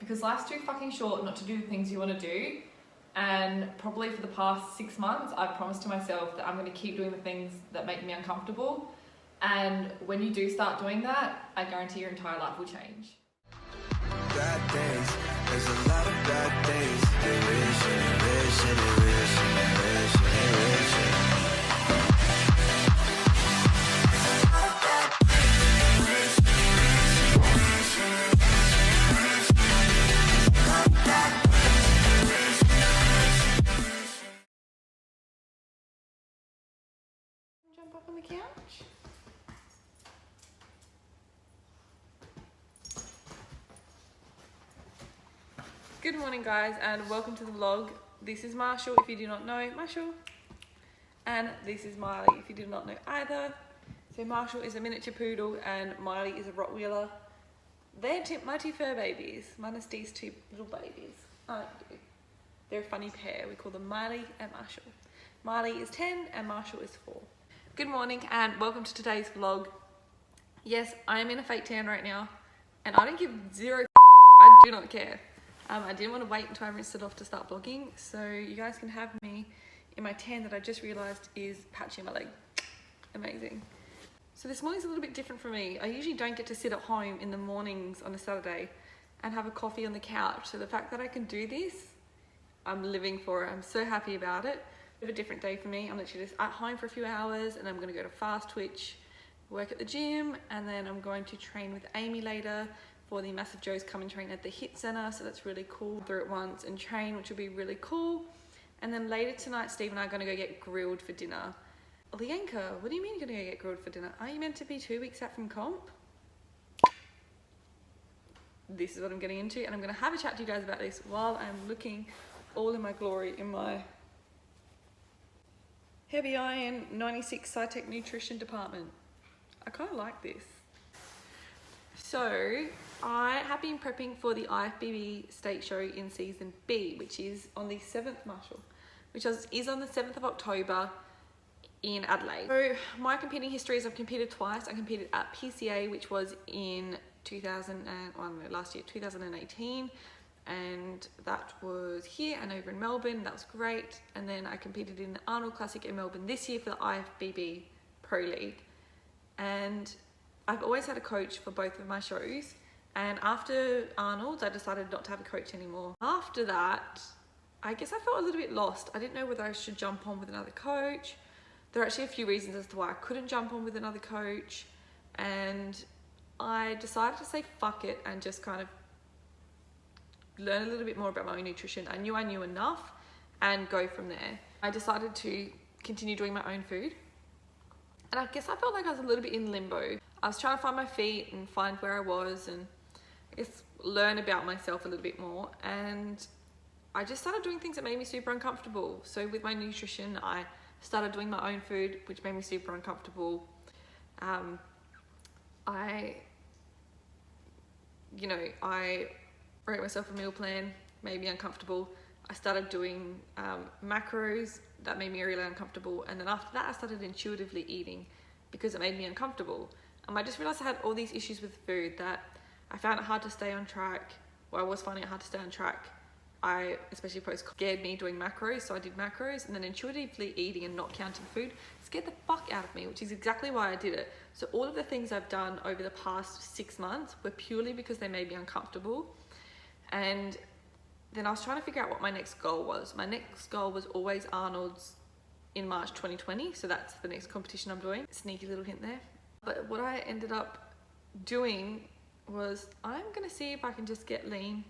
because life's too fucking short not to do the things you want to do. And probably for the past 6 months, I've promised to myself that I'm going to keep doing the things that make me uncomfortable. And when you do start doing that, I guarantee your entire life will change. Bad days, there's a lot of bad days. They wish and they wish and they wish and they wish and they wish. Jump up on the couch. Good morning, guys, and welcome to the vlog. This is Marshall, if you do not know Marshall, and this is Miley, if you did not know either. So Marshall is a miniature poodle and Miley is a Rottweiler. They're my two fur babies, minus these two little babies. They're a funny pair. We call them Miley and Marshall. Miley is 10 and Marshall is 4. Good morning and welcome to today's vlog. Yes, I am in a fake tan right now and I don't give zero I do not care. I didn't want to wait until I rinsed it off to start vlogging, so you guys can have me in my tan that I just realised is patchy on my leg. Amazing. So this morning's a little bit different for me. I usually don't get to sit at home in the mornings on a Saturday and have a coffee on the couch. So the fact that I can do this, I'm living for it. I'm so happy about it. Bit of a different day for me. I'm literally just at home for a few hours and I'm going to go to Fast Twitch, work at the gym, and then I'm going to train with Amy later for the Massive Joe's Come and Train at the HIIT Centre, so that's really cool. Through it once and train, which will be really cool. And then later tonight, Steve and I are going to go get grilled for dinner. Lianca, what do you mean you're going to go get grilled for dinner? Are you meant to be 2 weeks out from comp? This is what I'm getting into, and I'm going to have a chat to you guys about this while I'm looking all in my glory in my heavy iron 96 SciTech nutrition department. I kind of like this. So I have been prepping for the IFBB state show in season B, which is on the 7th, Marshall, which is on the 7th of October in Adelaide. So my competing history is I've competed twice. I competed at PCA, which was in 2018, and that was here and over in Melbourne. That was great. And then I competed in the Arnold Classic in Melbourne this year for the IFBB Pro League. And I've always had a coach for both of my shows, and after Arnold's I decided not to have a coach anymore. After that, I guess I felt a little bit lost. I didn't know whether I should jump on with another coach. There are actually a few reasons as to why I couldn't jump on with another coach, and I decided to say fuck it and just kind of learn a little bit more about my own nutrition. I knew enough and go from there. I decided to continue doing my own food, and I guess I felt like I was a little bit in limbo. I was trying to find my feet and find where I was and I guess learn about myself a little bit more. And I just started doing things that made me super uncomfortable. So with my nutrition, I started doing my own food, which made me super uncomfortable. I wrote myself a meal plan, made me uncomfortable. I started doing macros, that made me really uncomfortable. And then after that, I started intuitively eating because it made me uncomfortable. I just realised I had all these issues with food, that I found it hard to stay on track. Well, I was finding it hard to stay on track. Especially post, scared me doing macros, so I did macros, and then intuitively eating and not counting food scared the fuck out of me, which is exactly why I did it. So all of the things I've done over the past 6 months were purely because they made me uncomfortable. And then I was trying to figure out what my next goal was. My next goal was always Arnold's in March 2020, so that's the next competition I'm doing. Sneaky little hint there. But what I ended up doing was I'm gonna see if I can just get lean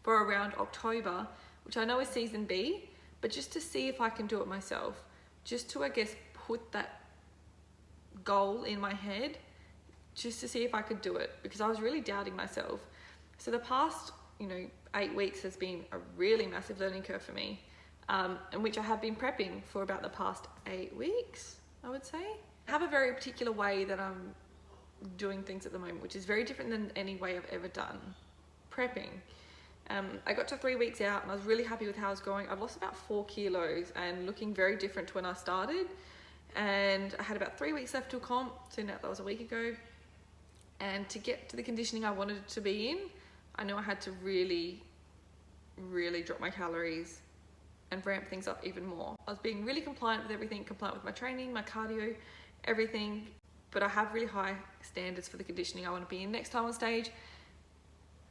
for around October, which I know is season B, but just to see if I can do it myself, just to, I guess, put that goal in my head, just to see if I could do it, because I was really doubting myself. So the past, 8 weeks has been a really massive learning curve for me, in which I have been prepping for about the past 8 weeks, I would say. I have a very particular way that I'm doing things at the moment, which is very different than any way I've ever done prepping. I got to 3 weeks out and I was really happy with how I was going. I've lost about 4 kilos and looking very different to when I started. And I had about 3 weeks left till comp, so that was a week ago. And to get to the conditioning I wanted to be in, I knew I had to really drop my calories and ramp things up even more. I was being really compliant with everything, compliant with my training, my cardio, everything, but I have really high standards for the conditioning I want to be in next time on stage.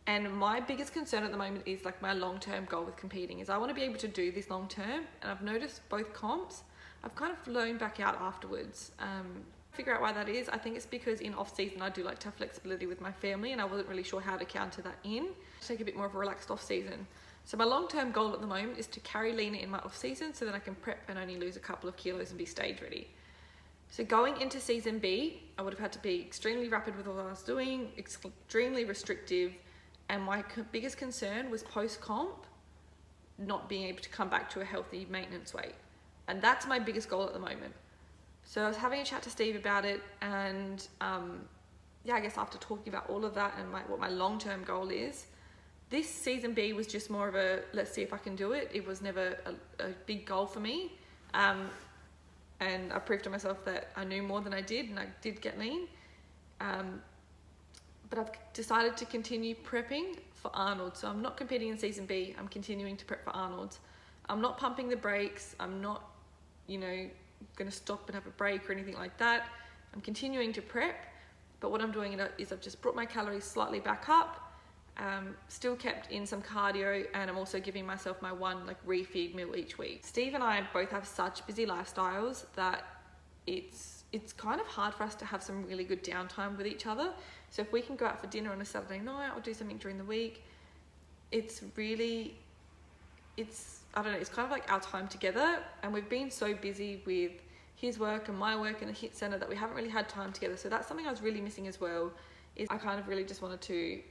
And my biggest concern at the moment is like my long-term goal with competing is I want to be able to do this long-term, and I've noticed both comps, I've kind of loaned back out afterwards. Figure out why that is. I think it's because in off-season I do like to have flexibility with my family, and I wasn't really sure how to counter that in. Take a bit more of a relaxed off-season. So my long-term goal at the moment is to carry leaner in my off-season so that I can prep and only lose a couple of kilos and be stage ready. So going into season B, I would have had to be extremely rapid with what I was doing, extremely restrictive, and my biggest concern was post-comp, not being able to come back to a healthy maintenance weight. And that's my biggest goal at the moment. So I was having a chat to Steve about it, and yeah, I guess after talking about all of that and what my long-term goal is, this season B was just more of a, let's see if I can do it. It was never a big goal for me. And I proved to myself that I knew more than I did, and I did get lean. But I've decided to continue prepping for Arnold. So I'm not competing in season B, I'm continuing to prep for Arnold. I'm not pumping the brakes, I'm not, you know, gonna stop and have a break or anything like that. I'm continuing to prep, but what I'm doing is I've just brought my calories slightly back up, still kept in some cardio, and I'm also giving myself my one like refeed meal each week. Steve and I both have such busy lifestyles that it's kind of hard for us to have some really good downtime with each other. So if we can go out for dinner on a Saturday night or do something during the week, it's I don't know, it's kind of like our time together, and we've been so busy with his work and my work in the HIIT center that we haven't really had time together. So that's something I was really missing as well, is I kind of really just wanted to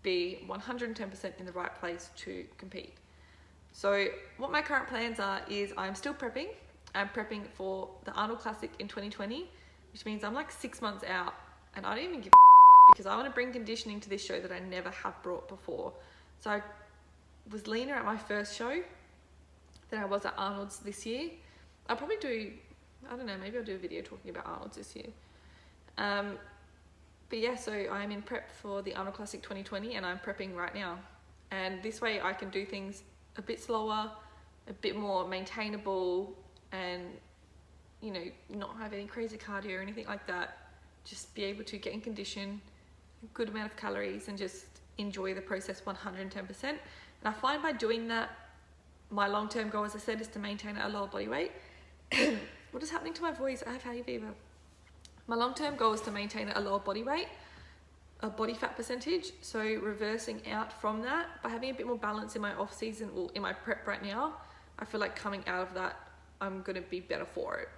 be 110% in the right place to compete. So what my current plans are is I'm still prepping. I'm prepping for the Arnold Classic in 2020, which means I'm like 6 months out, and I don't even give a because I want to bring conditioning to this show that I never have brought before. So I was leaner at my first show than I was at Arnold's this year. I'll probably do, I don't know, maybe I'll do a video talking about Arnold's this year. But yeah, so I'm in prep for the Arnold Classic 2020, and I'm prepping right now. And this way I can do things a bit slower, a bit more maintainable, and, you know, not have any crazy cardio or anything like that. Just be able to get in condition, a good amount of calories, and just enjoy the process 110%. And I find by doing that, my long-term goal, as I said, is to maintain a lower body weight. What is happening to my voice? I have hay fever. My long-term goal is to maintain a lower body weight, a body fat percentage. So reversing out from that by having a bit more balance in my off-season, or in my prep right now, I feel like coming out of that, I'm gonna be better for it.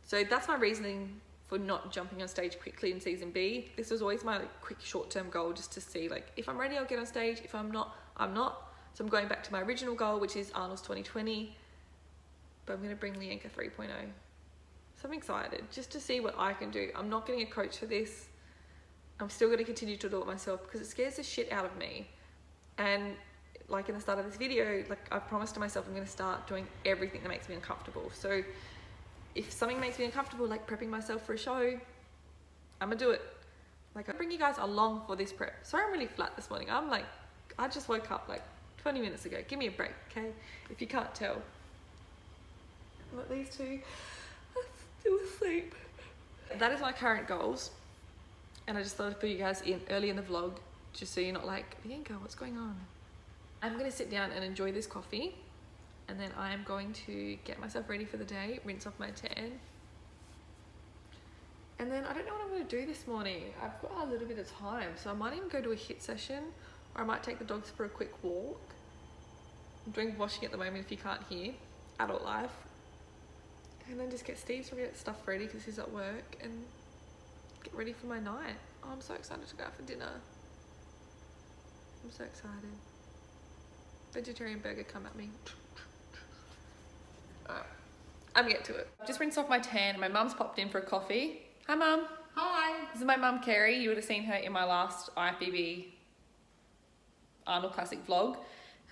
So that's my reasoning for not jumping on stage quickly in season B. This was always my quick short-term goal, just to see, like, if I'm ready, I'll get on stage. If I'm not, I'm not. So I'm going back to my original goal, which is Arnold's 2020, but I'm gonna bring Lianca 3.0. So I'm excited just to see what I can do. I'm not getting a coach for this. I'm still gonna continue to do it myself because it scares the shit out of me. And like in the start of this video, like I promised to myself, I'm gonna start doing everything that makes me uncomfortable. So if something makes me uncomfortable, like prepping myself for a show, I'm gonna do it. Like, I'll bring you guys along for this prep. Sorry I'm really flat this morning. I just woke up like 20 minutes ago. Give me a break, okay? If you can't tell. But these two are still asleep. That is my current goals. And I just thought I'd put you guys in early in the vlog, just so you're not like, Lianca, what's going on? I'm gonna sit down and enjoy this coffee, and then I am going to get myself ready for the day, rinse off my tan. And then I don't know what I'm gonna do this morning. I've got a little bit of time, so I might even go to a HIIT session, or I might take the dogs for a quick walk. I'm doing washing at the moment, if you can't hear, adult life. And then just get Steve's stuff ready because he's at work, and get ready for my night. Oh, I'm so excited to go out for dinner. I'm so excited. Vegetarian burger, come at me. Alright, I'm gonna get to it. Just rinsed off my tan. My mum's popped in for a coffee. Hi, Mum. Hi. This is my mum, Kerry. You would have seen her in my last IFBB Arnold Classic vlog.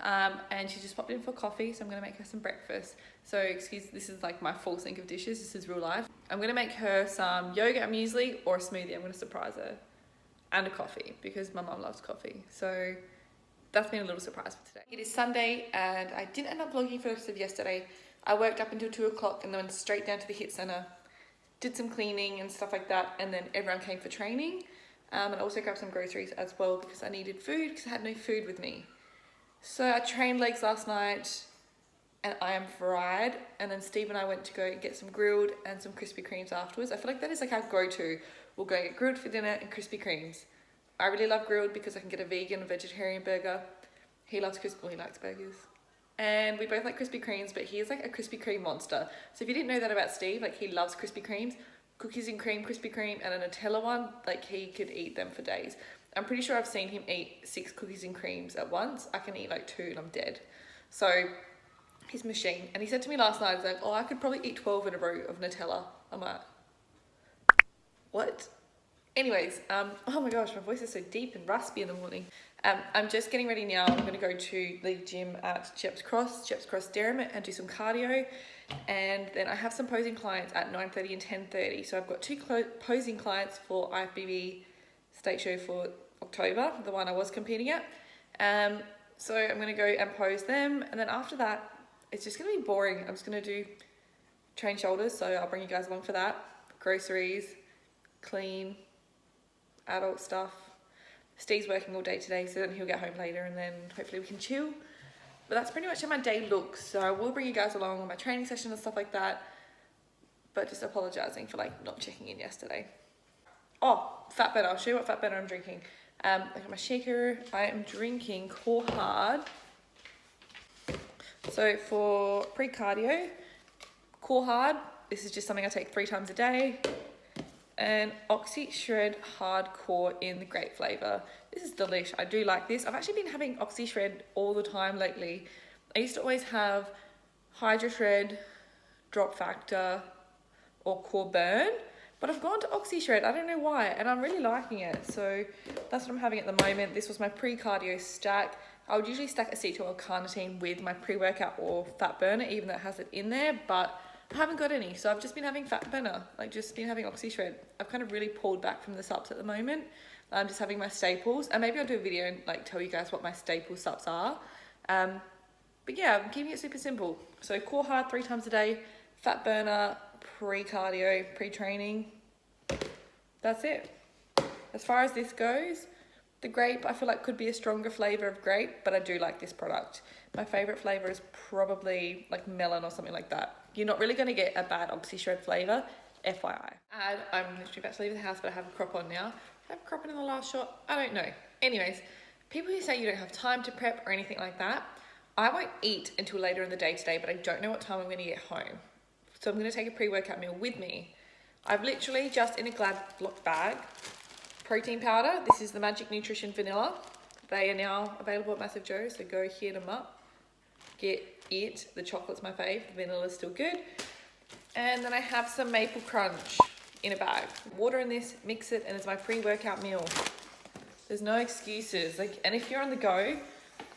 And she just popped in for coffee, so I'm gonna make her some breakfast. So this is like my full sink of dishes. This is real life. I'm gonna make her some yogurt muesli or a smoothie. I'm gonna surprise her. and a coffee because my mum loves coffee. So that's been a little surprise for today. It is Sunday and I didn't end up vlogging for the rest of yesterday. I worked up until 2 o'clock and then went straight down to the HIIT centre, did some cleaning and stuff like that, and then everyone came for training. And I also grabbed some groceries as well because I needed food because I had no food with me. So I trained legs last night and I am fried. And then Steve and I went to go get some grilled and some Krispy Kremes afterwards. I feel like that is like our go-to. We'll go get grilled for dinner and Krispy Kremes. I really love grilled because I can get a vegan or vegetarian burger. He loves he likes burgers. And we both like Krispy Kremes, but he is like a Krispy Kreme monster. So if you didn't know that about Steve, like he loves Krispy Kremes, cookies and cream Krispy Kreme, and a Nutella one, like he could eat them for days. I'm pretty sure I've seen him eat 6 cookies and creams at once. I can eat like 2 and I'm dead. So his machine. And he said to me last night, he's like, oh, I could probably eat 12 in a row of Nutella. I'm like, what? Anyways, oh my gosh, my voice is so deep and raspy in the morning. I'm just getting ready now. I'm going to go to the gym at Gepps Cross Derrimut, and do some cardio. And then I have some posing clients at 9:30 and 10:30. So I've got 2 posing clients for IFBB state show for October, the one I was competing at. So I'm going to go and pose them. And then after that, it's just going to be boring. I'm just going to do train shoulders. So I'll bring you guys along for that. Groceries, clean, adult stuff. Steve's working all day today, so then he'll get home later and then hopefully we can chill. But that's pretty much how my day looks. So I will bring you guys along on my training session and stuff like that. But just apologising for like not checking in yesterday. Oh, fat burner. I'll show you what fat burner I'm drinking. I got my shaker. I am drinking Core Hard. So for pre-cardio, Core Hard. This is just something I take 3 times a day. And Oxyshred Hardcore in the grape flavour. This is delish. I do like this. I've actually been having Oxyshred all the time lately. I used to always have Hydrashred, Drop Factor, or Core Burn, but I've gone to Oxyshred. I don't know why, and I'm really liking it. So that's what I'm having at the moment. This was my pre-cardio stack. I would usually stack acetyl or carnitine with my pre-workout or fat burner, even though it has it in there, but I haven't got any, so I've just been having fat burner, like just been having Oxyshred. I've kind of really pulled back from the subs at the moment. I'm just having my staples, and maybe I'll do a video and like tell you guys what my staple subs are. But yeah, I'm keeping it super simple. So Core Hard 3 times a day, fat burner, pre-cardio, pre-training. That's it. As far as this goes, the grape I feel like could be a stronger flavour of grape, but I do like this product. My favourite flavour is probably like melon or something like that. You're not really going to get a bad Oxyshred flavour, FYI. And I'm literally about to leave the house, but I have a crop on now. Did I have a crop on in the last shot? I don't know. Anyways, people who say you don't have time to prep or anything like that, I won't eat until later in the day today, but I don't know what time I'm going to get home. So I'm going to take a pre-workout meal with me. I've literally just in a Glad-Lock bag, protein powder. This is the Magic Nutrition Vanilla. They are now available at Massive Joe, so go hit them up. Get it. The chocolate's my fave. The vanilla's still good. And then I have some Maple Crunch in a bag. Water in this, mix it, and it's my pre-workout meal. There's no excuses. Like, and if you're on the go,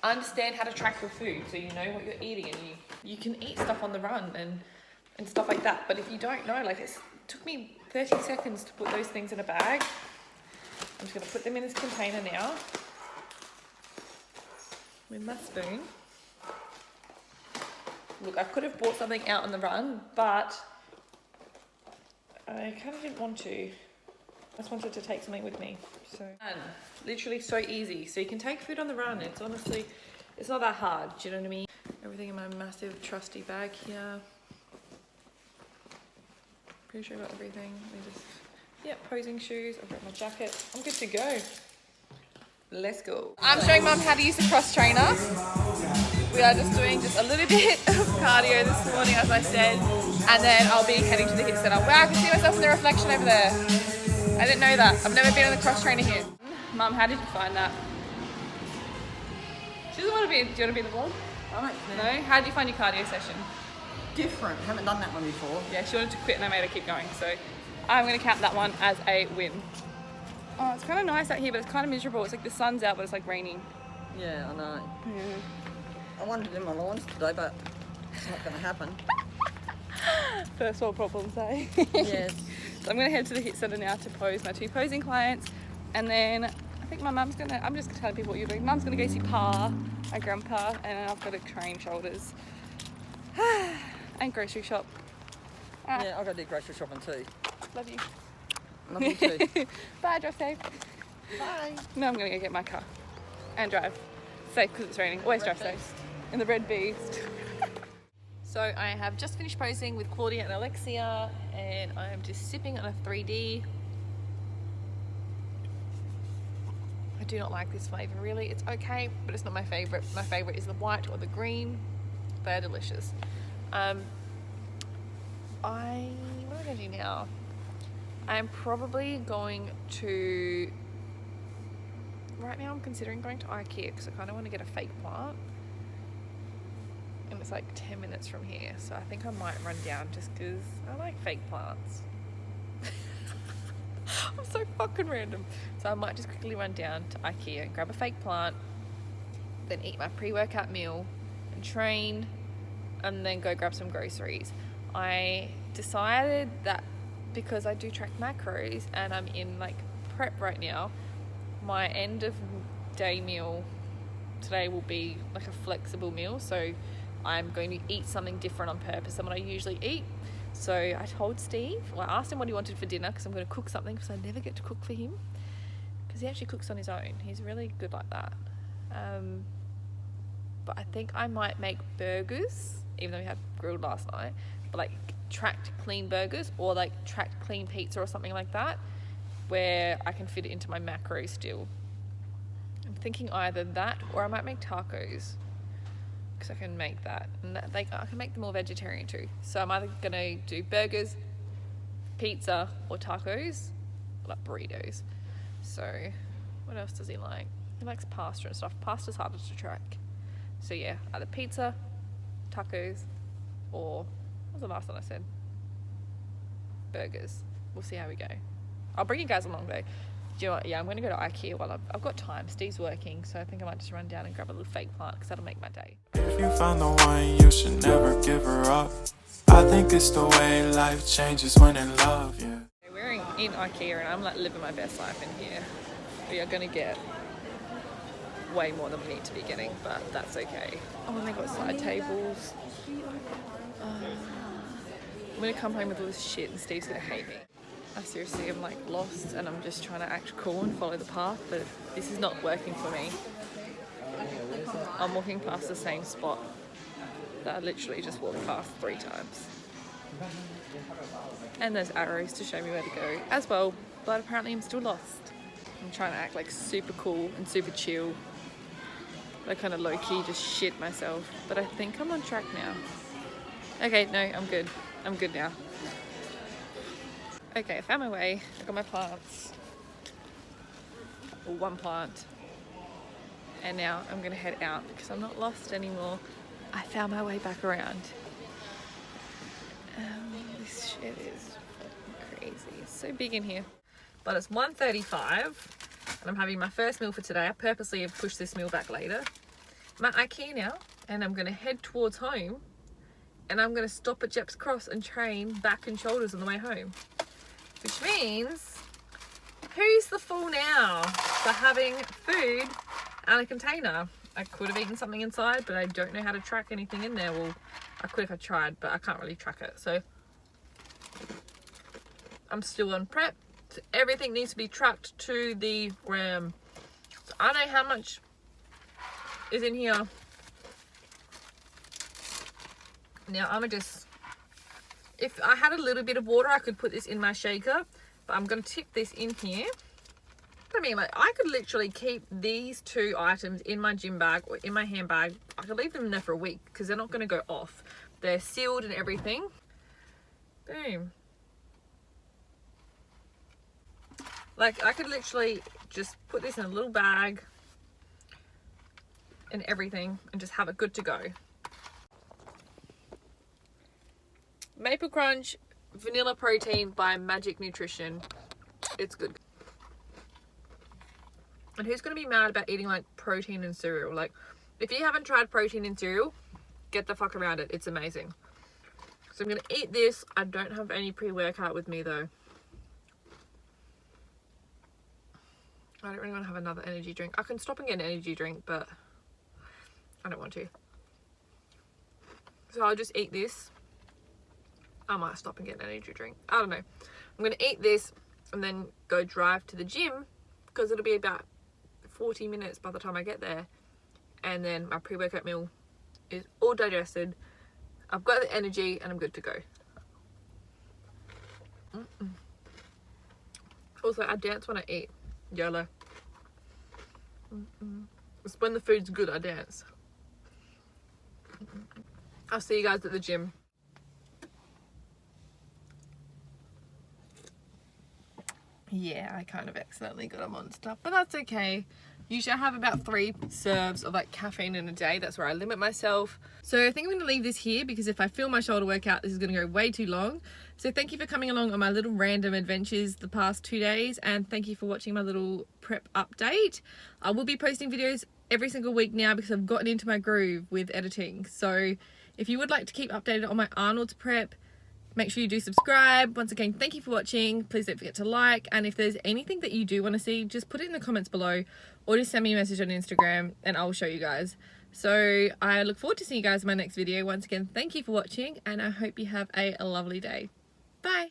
understand how to track your food so you know what you're eating, and you can eat stuff on the run and stuff like that. But if you don't know, like it took me 30 seconds to put those things in a bag. I'm just going to put them in this container now with my spoon. Look, I could have bought something out on the run, but I kind of didn't want to. I just wanted to take something with me. So, and literally so easy. So you can take food on the run. It's honestly, it's not that hard. Do you know what I mean? Everything in my massive trusty bag here. Pretty sure I got everything. Let me just, yeah, posing shoes. I've got my jacket. I'm good to go. Let's go. I'm showing Mum how to use the cross trainer. We are just doing just a little bit of cardio this morning, as I said, and then I'll be heading to the HIIT centre. Wow, I can see myself in the reflection over there. I didn't know that. I've never been on the cross trainer here. Mum, how did you find that? She doesn't want to be. Do you want to be in the vlog? I don't know. No? How did you find your cardio session? Different. Haven't done that one before. Yeah, she wanted to quit and I made her keep going, so I'm going to count that one as a win. Oh, it's kind of nice out here, but it's kind of miserable. It's like the sun's out, but it's like raining. Yeah, I know. Yeah. I wanted to do my lawns today, but it's not going to happen. First world problems, eh? Yes. So I'm going to head to the HIIT centre now to pose my 2 posing clients. And then I think my mum's gonna, I'm just telling people what you're doing. Mum's gonna go see Pa, my grandpa, and then I've got to train shoulders. And grocery shop. Yeah, I've got to do grocery shopping too. Love you. Love you too. Bye, drive safe. Bye. Now I'm gonna go get my car and drive safe because it's raining. Always drive safe. In the red beast. So I have just finished posing with Claudia and Alexia, and I am just sipping on a 3D. I do not like this flavour really. It's okay, but it's not my favourite. My favourite is the white or the green. They're delicious. What am I gonna do now? I'm probably going to, right now I'm considering going to IKEA because I kind of want to get a fake plant. And it's like 10 minutes from here, so I think I might run down just because I like fake plants. I'm so fucking random. So I might just quickly run down to IKEA and grab a fake plant, then eat my pre-workout meal and train, and then go grab some groceries. I decided that because I do track macros and I'm in like prep right now, my end of day meal today will be like a flexible meal, so I'm going to eat something different on purpose than what I usually eat. So I told Steve, well, I asked him what he wanted for dinner because I'm going to cook something because I never get to cook for him because he actually cooks on his own. He's really good like that. But I think I might make burgers, even though we had grilled last night, but like tracked clean burgers or like tracked clean pizza or something like that, where I can fit it into my macros still. I'm thinking either that or I might make tacos because I can make that, and that, like, I can make them all vegetarian too. So I'm either gonna do burgers, pizza, or tacos, or like burritos. So what else does he like? He likes pasta and stuff. Pasta's harder to track. So yeah, either pizza, tacos, or what was the last one I said? Burgers. We'll see how we go. I'll bring you guys along though. Do you know what? Yeah, I'm going to go to IKEA while I've got time. Steve's working, so I think I might just run down and grab a little fake plant because that'll make my day. If you found the one, you should never give her up. I think it's the way life changes when in love, yeah. We're in IKEA and I'm like living my best life in here. We are going to get way more than we need to be getting, but that's okay. Oh, and they got side tables. I'm going to come home with all this shit and Steve's going to hate me. I seriously am like lost and I'm just trying to act cool and follow the path, but this is not working for me. I'm walking past the same spot that I literally just walked past 3 times. And there's arrows to show me where to go as well, but apparently I'm still lost. I'm trying to act like super cool and super chill. I kind of low-key just shit myself, but I think I'm on track now. Okay, no, I'm good. I'm good now. Okay, I found my way. I got my plants. Or one plant. And now I'm gonna head out because I'm not lost anymore. I found my way back around. This shit is fucking crazy. It's so big in here. But it's 1:35 and I'm having my first meal for today. I purposely have pushed this meal back later. I'm at IKEA now and I'm gonna head towards home and I'm gonna stop at Gepps Cross and train back and shoulders on the way home. Which means, who's the fool now for having food out of a container? I could have eaten something inside, but I don't know how to track anything in there. Well, I could if I tried, but I can't really track it. So I'm still on prep. So everything needs to be tracked to the gram. So I know how much is in here. Now I'm gonna just, if I had a little bit of water, I could put this in my shaker, but I'm going to tip this in here. I mean, like, I could literally keep these 2 items in my gym bag or in my handbag. I could leave them in there for a week because they're not going to go off. They're sealed and everything. Boom. Like, I could literally just put this in a little bag and everything and just have it good to go. Maple Crunch Vanilla Protein by Magic Nutrition. It's good. And who's going to be mad about eating like protein in cereal? Like, if you haven't tried protein in cereal, get the fuck around it. It's amazing. So I'm going to eat this. I don't have any pre-workout with me though. I don't really want to have another energy drink. I can stop and get an energy drink, but I don't want to. So I'll just eat this. I might stop and get an energy drink. I don't know. I'm going to eat this and then go drive to the gym because it'll be about 40 minutes by the time I get there. And then my pre-workout meal is all digested. I've got the energy and I'm good to go. Also, I dance when I eat. YOLO. It's when the food's good, I dance. I'll see you guys at the gym. Yeah, I kind of accidentally got a Monster, but that's okay. Usually I have about 3 serves of like caffeine in a day. That's where I limit myself. So I think I'm going to leave this here because if I film my shoulder workout, this is going to go way too long. So thank you for coming along on my little random adventures the past 2 days, and thank you for watching my little prep update. I will be posting videos every single week now because I've gotten into my groove with editing. So if you would like to keep updated on my Arnold's prep, make sure you do subscribe. Once again, thank you for watching. Please don't forget to like, and if there's anything that you do want to see, just put it in the comments below or just send me a message on Instagram and I'll show you guys. So I look forward to seeing you guys in my next video. Once again, thank you for watching and I hope you have a lovely day. Bye.